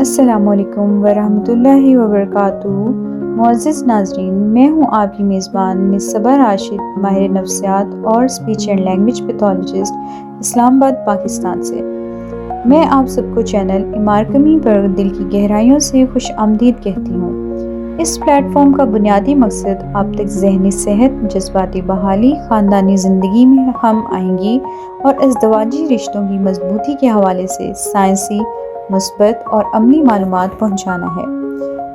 السلام علیکم ورحمۃ اللہ وبرکاتہ۔ معزز ناظرین، میں ہوں آپ کی میزبان مس صبا راشد، ماہر نفسیات اور اسپیچ اینڈ لینگویج پیتھولوجسٹ، اسلام آباد، پاکستان سے۔ میں آپ سب کو چینل امارکمی پر دل کی گہرائیوں سے خوش آمدید کہتی ہوں۔ اس پلیٹ فارم کا بنیادی مقصد آپ تک ذہنی صحت، جذباتی بحالی، خاندانی زندگی میں ہم آہنگی اور ازدواجی رشتوں کی مضبوطی کے حوالے سے سائنسی، مثبت اور عملی معلومات پہنچانا ہے،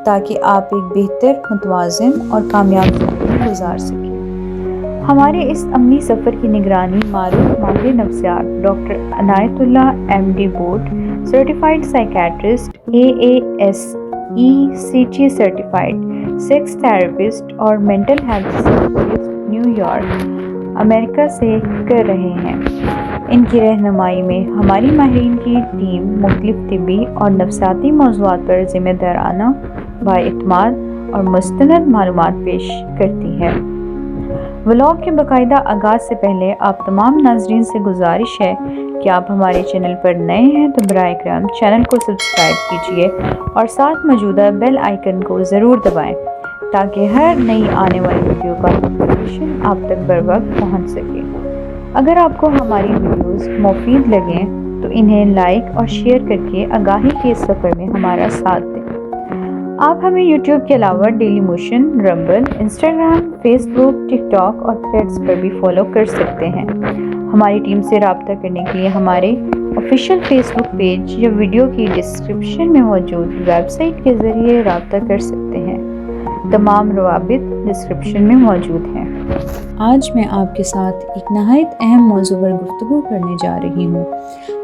تاکہ آپ ایک بہتر، متوازن اور کامیاب زندگی گزار سکیں۔ ہمارے اس عملی سفر کی نگرانی معروف ماہر نفسیات doctor Inayat Ullah MD board certified psychiatrist, AASECT certified sex therapist اور mental health specialist New York, امریکہ سے کر رہے ہیں۔ ان کی رہنمائی میں ہماری ماہرین کی ٹیم مختلف طبی اور نفسیاتی موضوعات پر ذمہ دارانہ، بااعتماد اور مستند معلومات پیش کرتی ہے۔ ولاگ کے باقاعدہ آغاز سے پہلے آپ تمام ناظرین سے گزارش ہے کہ آپ ہمارے چینل پر نئے ہیں تو براہ کرم چینل کو سبسکرائب کیجیے اور ساتھ موجودہ بیل آئیکن کو ضرور دبائیں، تاکہ ہر نئی آنے والی ویڈیو کا نوٹیفیکیشن آپ تک بر وقت پہنچ سکے۔ اگر آپ کو ہماری ویڈیوز مفید لگیں تو انہیں لائک اور شیئر کر کے آگاہی کے اس سفر میں ہمارا ساتھ دیں۔ آپ ہمیں یوٹیوب کے علاوہ ڈیلی موشن، رمبل، انسٹاگرام، فیس بک، ٹک ٹاک اور تھریڈز پر بھی فالو کر سکتے ہیں۔ ہماری ٹیم سے رابطہ کرنے کے لیے ہمارے آفیشیل فیس بک پیج یا ویڈیو کی ڈسکرپشن میں موجود ویب سائٹ کے ذریعے رابطہ کر سکتے ہیں۔ تمام روابط ڈسکرپشن میں موجود ہیں۔ آج میں آپ کے ساتھ ایک نہایت اہم موضوع پر گفتگو کرنے جا رہی ہوں۔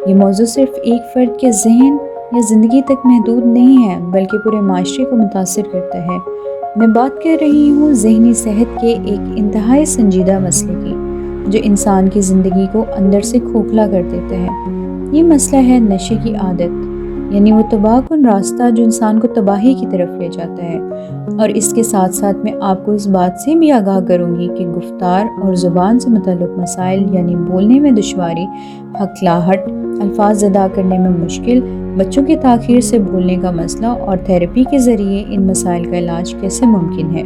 یہ موضوع صرف ایک فرد کے ذہن یا زندگی تک محدود نہیں ہے، بلکہ پورے معاشرے کو متاثر کرتا ہے۔ میں بات کر رہی ہوں ذہنی صحت کے ایک انتہائی سنجیدہ مسئلے کی، جو انسان کی زندگی کو اندر سے کھوکھلا کر دیتا ہے۔ یہ مسئلہ ہے نشے کی عادت، یعنی وہ تباہ کن راستہ جو انسان کو تباہی کی طرف لے جاتا ہے۔ اور اس کے ساتھ ساتھ میں آپ کو اس بات سے بھی آگاہ کروں گی کہ گفتار اور زبان سے متعلق مسائل، یعنی بولنے میں دشواری، ہکلاہٹ، الفاظ ادا کرنے میں مشکل، بچوں کی تاخیر سے بولنے کا مسئلہ اور تھراپی کے ذریعے ان مسائل کا علاج کیسے ممکن ہے۔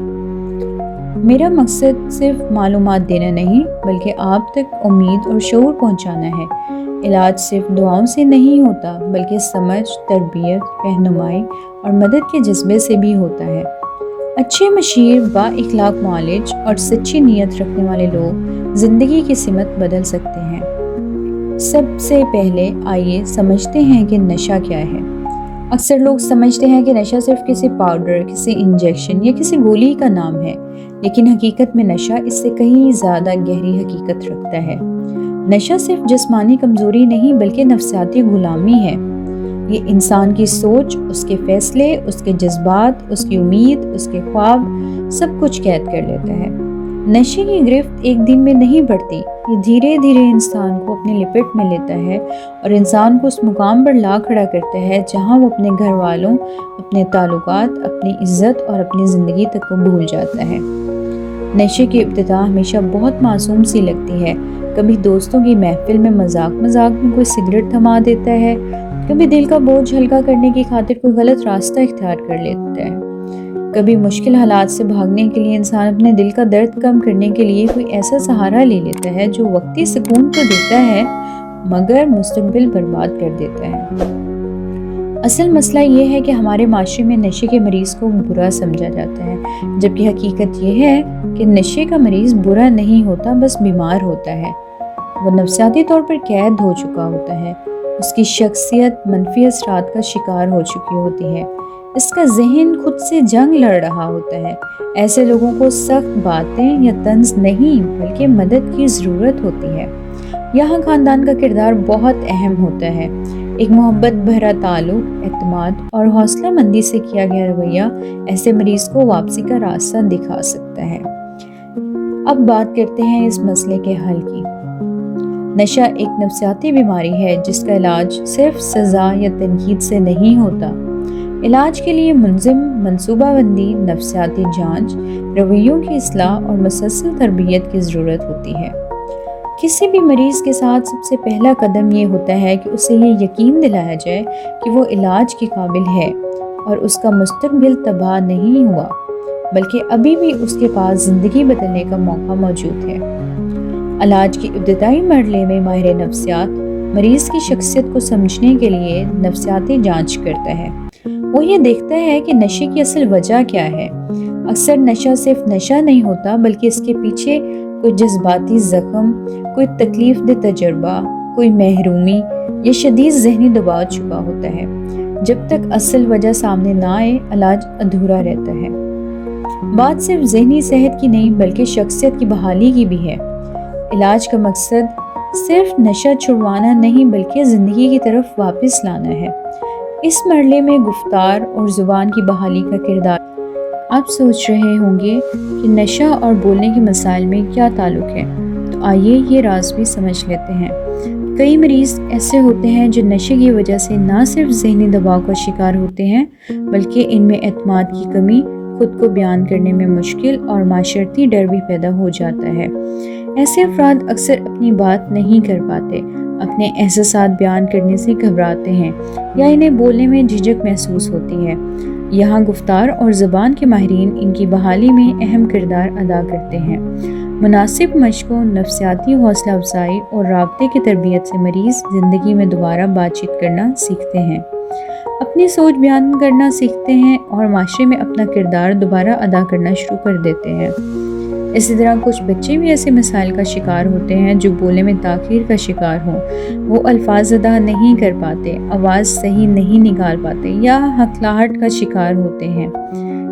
میرا مقصد صرف معلومات دینا نہیں، بلکہ آپ تک امید اور شعور پہنچانا ہے۔ علاج صرف دعاؤں سے نہیں ہوتا، بلکہ سمجھ، تربیت، رہنمائی اور مدد کے جذبے سے بھی ہوتا ہے۔ اچھے مشیر، با اخلاق معالج اور سچی نیت رکھنے والے لوگ زندگی کی سمت بدل سکتے ہیں۔ سب سے پہلے آئیے سمجھتے ہیں کہ نشہ کیا ہے۔ اکثر لوگ سمجھتے ہیں کہ نشہ صرف کسی پاؤڈر، کسی انجیکشن یا کسی گولی کا نام ہے، لیکن حقیقت میں نشہ اس سے کہیں زیادہ گہری حقیقت رکھتا ہے۔ نشہ صرف جسمانی کمزوری نہیں، بلکہ نفسیاتی غلامی ہے۔ یہ انسان کی سوچ، اس کے فیصلے، اس کے جذبات، اس کی امید، اس کے خواب، سب کچھ قید کر لیتا ہے۔ نشے کی گرفت ایک دن میں نہیں بڑھتی، یہ دھیرے دھیرے انسان کو اپنے لپٹ میں لیتا ہے اور انسان کو اس مقام پر لا کھڑا کرتا ہے جہاں وہ اپنے گھر والوں، اپنے تعلقات، اپنی عزت اور اپنی زندگی تک کو بھول جاتا ہے۔ نشے کی ابتدا ہمیشہ بہت معصوم سی لگتی ہے۔ کبھی دوستوں کی محفل میں مذاق میں کوئی سگریٹ تھما دیتا ہے، کبھی دل کا بوجھ ہلکا کرنے کی خاطر کوئی غلط راستہ اختیار کر لیتا ہے، کبھی مشکل حالات سے بھاگنے کے لیے انسان اپنے دل کا درد کم کرنے کے لیے کوئی ایسا سہارا لے لیتا ہے جو وقتی سکون تو دیتا ہے مگر مستقبل برباد کر دیتا ہے۔ اصل مسئلہ یہ ہے کہ ہمارے معاشرے میں نشے کے مریض کو برا سمجھا جاتا ہے، جبکہ حقیقت یہ ہے کہ نشے کا مریض برا نہیں ہوتا، بس بیمار ہوتا ہے۔ وہ نفسیاتی طور پر قید ہو چکا ہوتا ہے، اس کی شخصیت منفی اثرات کا شکار ہو چکی ہوتی ہے، اس کا ذہن خود سے جنگ لڑ رہا ہوتا ہے۔ ایسے لوگوں کو سخت باتیں یا طنز نہیں، بلکہ مدد کی ضرورت ہوتی ہے۔ یہاں خاندان کا کردار بہت اہم ہوتا ہے۔ ایک محبت بھرا تعلق، اعتماد اور حوصلہ مندی سے کیا گیا رویہ ایسے مریض کو واپسی کا راستہ دکھا سکتا ہے۔ اب بات کرتے ہیں اس مسئلے کے حل کی۔ نشہ ایک نفسیاتی بیماری ہے جس کا علاج صرف سزا یا تنقید سے نہیں ہوتا۔ علاج کے لیے منظم منصوبہ بندی، نفسیاتی جانچ، رویوں کی اصلاح اور مسلسل تربیت کی ضرورت ہوتی ہے۔ کسی بھی مریض کے ساتھ سب سے پہلا قدم یہ ہوتا ہے کہ اسے یہ یقین دلایا جائے کہ وہ علاج کے قابل ہے اور اس کا مستقبل تباہ نہیں ہوا، بلکہ ابھی بھی اس کے پاس زندگی بدلنے کا موقع موجود ہے۔ علاج کے ابتدائی مرحلے میں ماہر نفسیات مریض کی شخصیت کو سمجھنے کے لیے نفسیاتی جانچ کرتا ہے۔ وہ یہ دیکھتا ہے کہ نشے کی اصل وجہ کیا ہے۔ اکثر نشہ صرف نشہ نہیں ہوتا، بلکہ اس کے پیچھے کوئی جذباتی زخم، کوئی تکلیف دہ تجربہ، کوئی محرومی یا شدید ذہنی دباؤ چھپا ہوتا ہے۔ جب تک اصل وجہ سامنے نہ آئے، علاج ادھورا رہتا ہے۔ بات صرف ذہنی صحت کی نہیں بلکہ شخصیت کی بحالی کی بھی ہے۔ علاج کا مقصد صرف نشہ چھڑوانا نہیں بلکہ زندگی کی طرف واپس لانا ہے۔ اس مرحلے میں گفتار اور زبان کی بحالی کا کردار۔ آپ سوچ رہے ہوں گے کہ نشہ اور بولنے کے مسائل میں کیا تعلق ہے، تو آئیے یہ راز بھی سمجھ لیتے ہیں۔ کئی مریض ایسے ہوتے ہیں جو نشے کی وجہ سے نہ صرف ذہنی دباؤ کا شکار ہوتے ہیں بلکہ ان میں اعتماد کی کمی، خود کو بیان کرنے میں مشکل اور معاشرتی ڈر بھی پیدا ہو جاتا ہے۔ ایسے افراد اکثر اپنی بات نہیں کر پاتے، اپنے احساسات بیان کرنے سے گھبراتے ہیں یا انہیں بولنے میں جھجک محسوس ہوتی ہے۔ یہاں گفتار اور زبان کے ماہرین ان کی بحالی میں اہم کردار ادا کرتے ہیں۔ مناسب مشقوں، نفسیاتی حوصلہ افزائی اور رابطے کی تربیت سے مریض زندگی میں دوبارہ بات چیت کرنا سیکھتے ہیں، اپنی سوچ بیان کرنا سیکھتے ہیں اور معاشرے میں اپنا کردار دوبارہ ادا کرنا شروع کر دیتے ہیں۔ اسی طرح کچھ بچے بھی ایسے مسائل کا شکار ہوتے ہیں جو بولنے میں تاخیر کا شکار ہوں۔ وہ الفاظ ادا نہیں کر پاتے، آواز صحیح نہیں نکال پاتے یا ہکھلاہٹ کا شکار ہوتے ہیں۔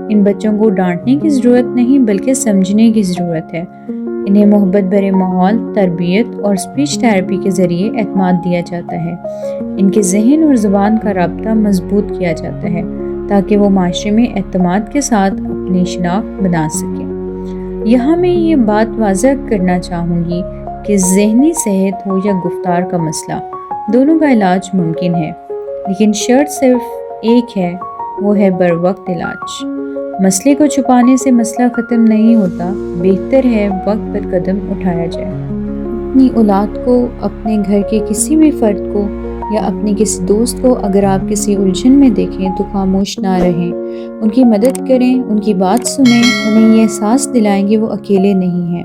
ان بچوں کو ڈانٹنے کی ضرورت نہیں بلکہ سمجھنے کی ضرورت ہے۔ انہیں محبت بھرے ماحول، تربیت اور اسپیچ تھراپی کے ذریعے اعتماد دیا جاتا ہے۔ ان کے ذہن اور زبان کا رابطہ مضبوط کیا جاتا ہے تاکہ وہ معاشرے میں اعتماد کے ساتھ اپنی شناخت بنا سکیں۔ یہاں میں یہ بات واضح کرنا چاہوں گی کہ ذہنی صحت ہو یا گفتار کا مسئلہ، دونوں کا علاج ممکن ہے، لیکن شرط صرف ایک ہے، وہ ہے بروقت علاج۔ مسئلے کو چھپانے سے مسئلہ ختم نہیں ہوتا، بہتر ہے وقت پر قدم اٹھایا جائے۔ اپنی اولاد کو، اپنے گھر کے کسی بھی فرد کو یا اپنے کسی دوست کو اگر آپ کسی الجھن میں دیکھیں تو خاموش نہ رہیں، ان کی مدد کریں، ان کی بات سنیں، انہیں یہ احساس دلائیں کہ وہ اکیلے نہیں ہیں۔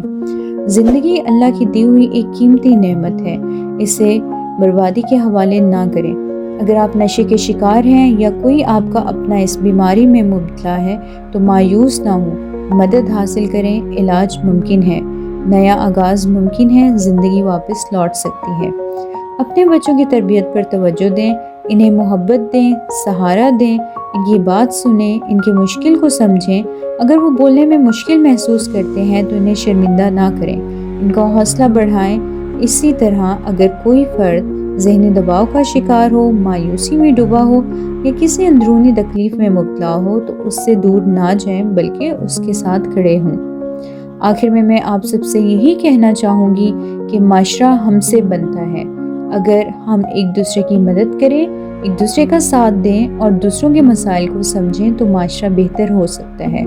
زندگی اللہ کی دی ہوئی ایک قیمتی نعمت ہے، اسے بربادی کے حوالے نہ کریں۔ اگر آپ نشے کے شکار ہیں یا کوئی آپ کا اپنا اس بیماری میں مبتلا ہے تو مایوس نہ ہوں، مدد حاصل کریں، علاج ممکن ہے، نیا آغاز ممکن ہے، زندگی واپس لوٹ سکتی ہے۔ اپنے بچوں کی تربیت پر توجہ دیں، انہیں محبت دیں، سہارا دیں، ان کی بات سنیں، ان کی مشکل کو سمجھیں۔ اگر وہ بولنے میں مشکل محسوس کرتے ہیں تو انہیں شرمندہ نہ کریں، ان کا حوصلہ بڑھائیں۔ اسی طرح اگر کوئی فرد ذہنی دباؤ کا شکار ہو، مایوسی میں ڈوبا ہو یا کسی اندرونی تکلیف میں مبتلا ہو تو اس سے دور نہ جائیں بلکہ اس کے ساتھ کھڑے ہوں۔ آخر میں آپ سب سے یہی کہنا چاہوں گی کہ معاشرہ ہم سے بنتا ہے۔ اگر ہم ایک دوسرے کی مدد کریں، ایک دوسرے کا ساتھ دیں اور دوسروں کے مسائل کو سمجھیں تو معاشرہ بہتر ہو سکتا ہے۔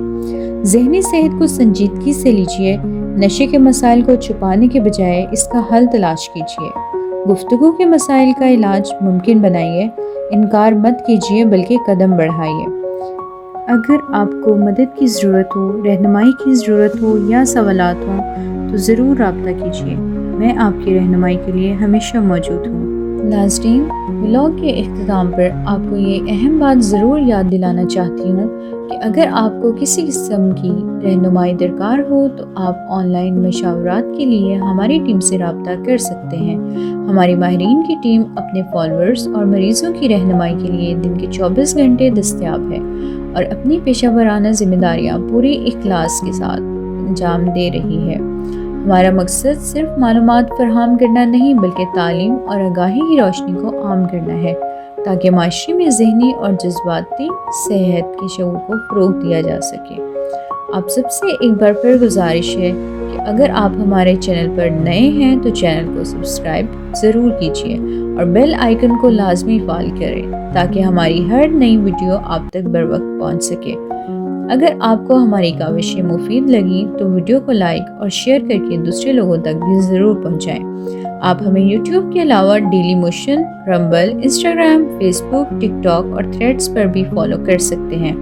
ذہنی صحت کو سنجیدگی سے لیجیے، نشے کے مسائل کو چھپانے کے بجائے اس کا حل تلاش کیجیے، گفتگو کے مسائل کا علاج ممکن بنائیے، انکار مت کیجیے بلکہ قدم بڑھائیے۔ اگر آپ کو مدد کی ضرورت ہو، رہنمائی کی ضرورت ہو یا سوالات ہوں تو ضرور رابطہ کیجیے، میں آپ کی رہنمائی کے لیے ہمیشہ موجود ہوں۔ ناظرین، ولاگ کے اختتام پر آپ کو یہ اہم بات ضرور یاد دلانا چاہتی ہوں کہ اگر آپ کو کسی قسم کی رہنمائی درکار ہو تو آپ آن لائن مشاورات کے لیے ہماری ٹیم سے رابطہ کر سکتے ہیں۔ ہماری ماہرین کی ٹیم اپنے فالوورز اور مریضوں کی رہنمائی کے لیے دن کے 24 گھنٹے دستیاب ہے اور اپنی پیشہ ورانہ ذمہ داریاں پوری اخلاص کے ساتھ انجام دے رہی ہے۔ ہمارا مقصد صرف معلومات فراہم کرنا نہیں بلکہ تعلیم اور آگاہی کی روشنی کو عام کرنا ہے تاکہ معاشرے میں ذہنی اور جذباتی صحت کے شعور کو فروغ دیا جا سکے۔ آپ سب سے ایک بار پھر گزارش ہے کہ اگر آپ ہمارے چینل پر نئے ہیں تو چینل کو سبسکرائب ضرور کیجیے اور بیل آئیکن کو لازمی فعال کریں تاکہ ہماری ہر نئی ویڈیو آپ تک بر وقت پہنچ سکے۔ اگر آپ کو ہماری کاوشیں مفید لگیں تو ویڈیو کو لائک اور شیئر کر کے دوسرے لوگوں تک بھی ضرور پہنچائیں۔ آپ ہمیں یوٹیوب کے علاوہ ڈیلی موشن، رمبل، انسٹاگرام، فیس بک، ٹک ٹاک اور تھریڈز پر بھی فالو کر سکتے ہیں۔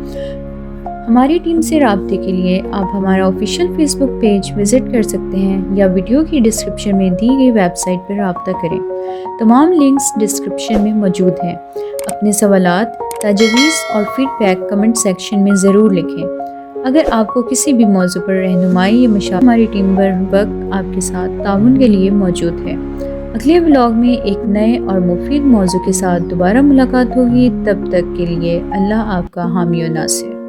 ہماری ٹیم سے رابطے کے لیے آپ ہمارا آفیشیل فیس بک پیج وزٹ کر سکتے ہیں یا ویڈیو کی ڈسکرپشن میں دی گئی ویب سائٹ پر رابطہ کریں۔ تمام لنکس ڈسکرپشن میں موجود ہیں۔ اپنے سوالات، تجاویز اور فیڈ بیک کمنٹ سیکشن میں ضرور لکھیں۔ اگر آپ کو کسی بھی موضوع پر رہنمائی یا مشاورت، ہماری ٹیم بر وقت آپ کے ساتھ تعاون کے لیے موجود ہے۔ اگلے ولاگ میں ایک نئے اور مفید موضوع کے ساتھ دوبارہ ملاقات ہوگی۔ تب تک کے لیے اللہ آپ کا حامی و ناصر۔